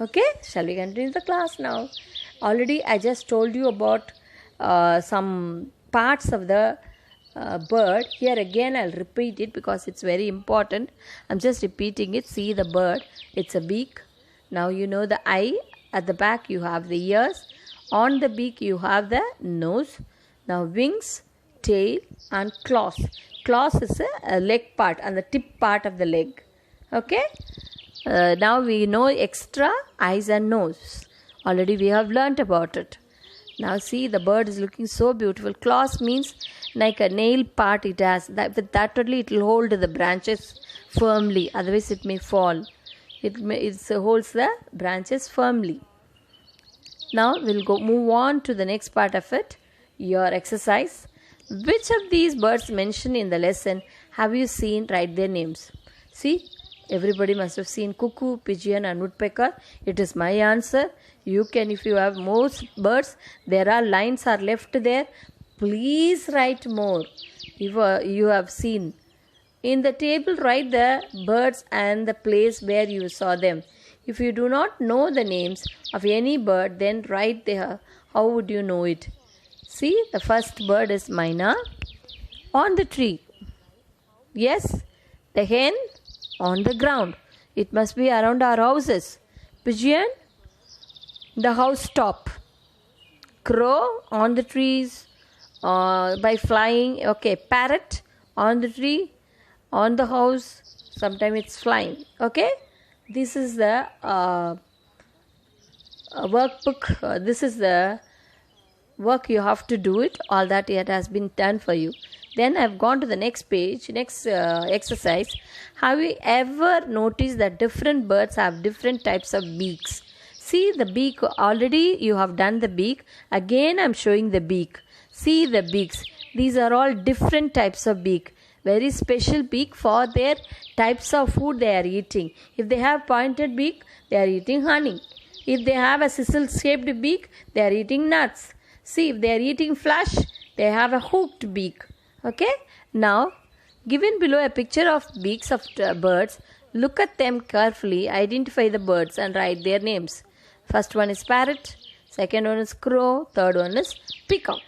Okay, shall we continue the class now? Already I just told you about some parts of the bird. Here again I'll repeat it because it's very important. I'm just repeating it. See the bird, it's a beak. Now you know the eye. At the back you have the ears. On the beak you have the nose. Now wings, tail and claws. Claws is a leg part and the tip part of the leg. Okay. Now we know extra eyes and nose. Already we have learnt about it. Now see, the bird is looking so beautiful. Claws means like a nail part it has. With that only it will hold the branches firmly. Otherwise it may fall. It holds the branches firmly. Now we'll move on to the next part of it. Your exercise. Which of these birds mentioned in the lesson have you seen? Write their names. See, everybody must have seen cuckoo, pigeon and woodpecker. It is my answer. You can, if you have more birds, there are lines are left there. Please write more. If you have seen. In the table, write the birds and the place where you saw them. If you do not know the names of any bird, then write there. How would you know it? See, the first bird is Myna on the tree. Yes, the hen on the ground. It must be around our houses. Pigeon, the house top. Crow on the trees by flying. Okay, parrot on the tree, on the house. Sometimes it's flying. Okay, this is the workbook. This is the work you have to do it. All that it has been done for you. Then I've gone to the next page, next exercise. Have you ever noticed that different birds have different types of beaks? See the beak, already you have done the beak. Again I'm showing the beak. See the beaks. These are all different types of beak. Very special beak for their types of food they are eating. If they have pointed beak, they are eating honey. If they have a sickle-shaped beak, they are eating nuts. See, if they are eating flesh, they have a hooked beak. Okay, now given below a picture of beaks of birds, look at them carefully, identify the birds and write their names. First one is parrot, second one is crow, third one is peacock.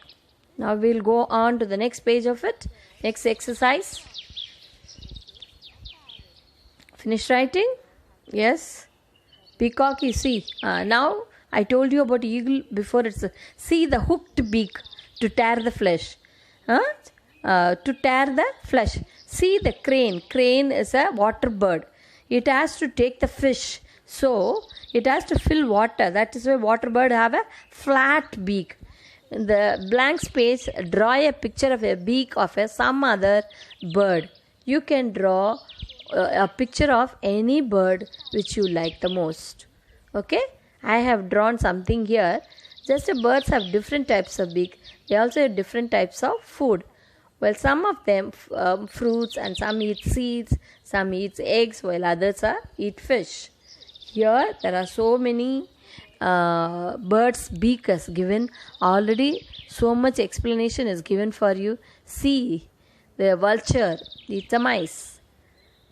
Now we'll go on to the next page of it. Next exercise. Finish writing? Yes. Peacock, you see. Now I told you about eagle before. See the hooked beak to tear the flesh. To tear the flesh. See the crane. Crane is a water bird. It has to take the fish. So it has to fill water. That is why water bird have a flat beak. In the blank space, draw a picture of a beak of some other bird. You can draw a picture of any bird which you like the most. Okay? I have drawn something here. Just the birds have different types of beak. They also have different types of food. Well, some of them fruits and some eat seeds, some eat eggs while others eat fish. Here there are so many birds' beak is given. Already so much explanation is given for you. See, the vulture eats a mice.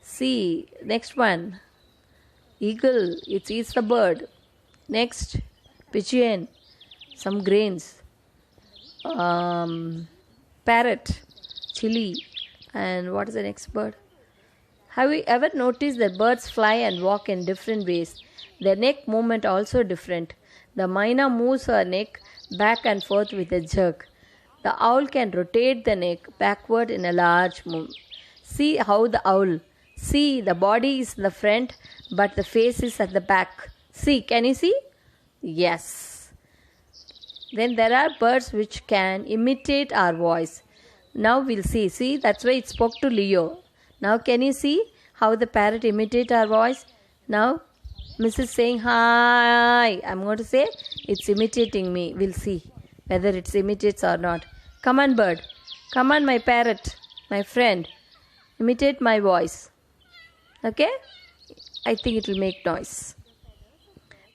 See, next one. Eagle, it eats the bird. Next, pigeon, some grains. Parrot, chili, and what is the next bird? Have you ever noticed that birds fly and walk in different ways? Their neck movement also different. The myna moves her neck back and forth with a jerk. The owl can rotate the neck backward in a large move. See how the owl. See, the body is in the front, but the face is at the back. See, can you see? Yes. Then there are birds which can imitate our voice. Now we'll see. See, that's why it spoke to Leo. Now can you see how the parrot imitate our voice? Now Mrs. saying hi. I'm going to say it's imitating me. We'll see whether it imitates or not. Come on, bird. Come on, my parrot, my friend. Imitate my voice. Okay? I think it will make noise.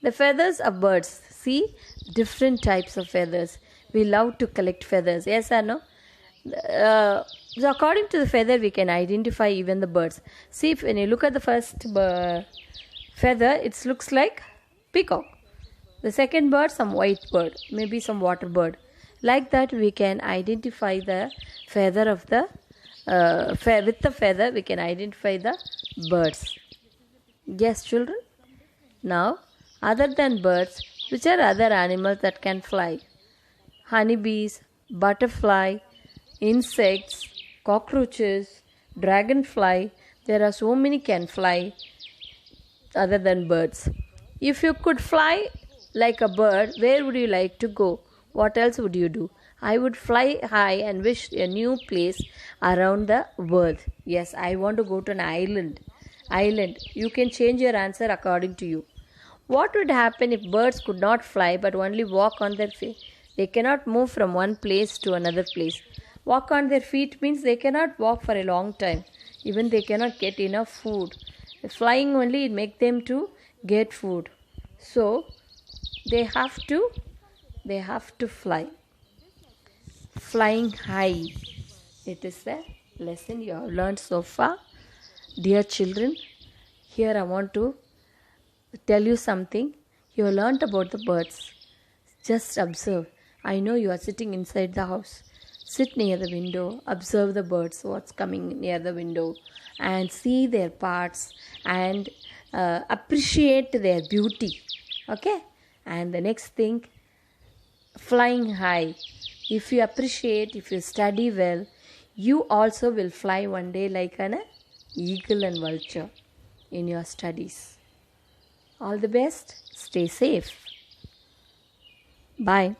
The feathers of birds. See, different types of feathers. We love to collect feathers. Yes or no? So according to the feather, we can identify even the birds. See, when you look at the first feather, it looks like peacock. The second bird, some white bird, maybe some water bird. Like that, we can identify the feather of the with the feather we can identify the birds. Yes, children. Now, other than birds, which are other animals that can fly? Honeybees, butterfly, insects, cockroaches, dragonfly. There are so many can fly other than birds. If you could fly like a bird, where would you like to go? What else would you do? I would fly high and wish a new place around the world. Yes, I want to go to an island. Island. You can change your answer according to you. What would happen if birds could not fly but only walk on their feet? They cannot move from one place to another place. Walk on their feet means they cannot walk for a long time. Even they cannot get enough food. Flying only make them to get food. So they have to fly. Flying high. It is the lesson you have learned so far. Dear children, here I want to tell you something. You have learnt about the birds. Just observe. I know you are sitting inside the house. Sit near the window, observe the birds, what's coming near the window, and see their parts and appreciate their beauty. Okay? And the next thing, flying high. If you appreciate, if you study well, you also will fly one day like an eagle and vulture in your studies. All the best. Stay safe. Bye.